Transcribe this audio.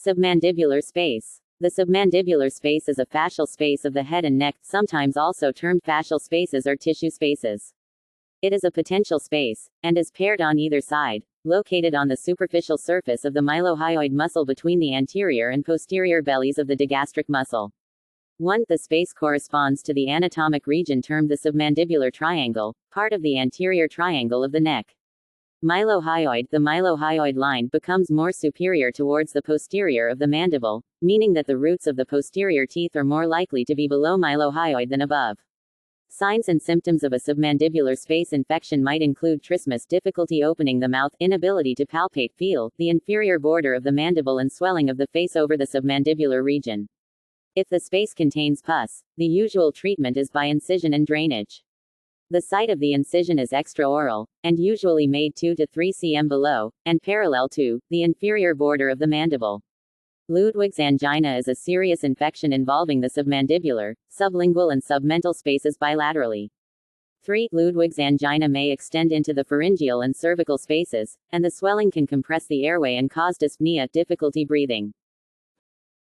Submandibular space. The submandibular space is a fascial space of the head and neck, sometimes also termed fascial spaces or tissue spaces. It is a potential space, and is paired on either side, located on the superficial surface of the mylohyoid muscle between the anterior and posterior bellies of the digastric muscle. 1. The space corresponds to the anatomic region termed the submandibular triangle, part of the anterior triangle of the neck. Mylohyoid. The mylohyoid line becomes more superior towards the posterior of the mandible, meaning that the roots of the posterior teeth are more likely to be below mylohyoid than above. Signs and symptoms of a submandibular space infection might include trismus, difficulty opening the mouth, inability to palpate, feel the inferior border of the mandible, and swelling of the face over the submandibular region. If the space contains pus, the usual treatment is by incision and drainage. The site of the incision is extraoral, and usually made 2 to 3 cm below, and parallel to, the inferior border of the mandible. Ludwig's angina is a serious infection involving the submandibular, sublingual and submental spaces bilaterally. 3. Ludwig's angina may extend into the pharyngeal and cervical spaces, and the swelling can compress the airway and cause dyspnea, difficulty breathing.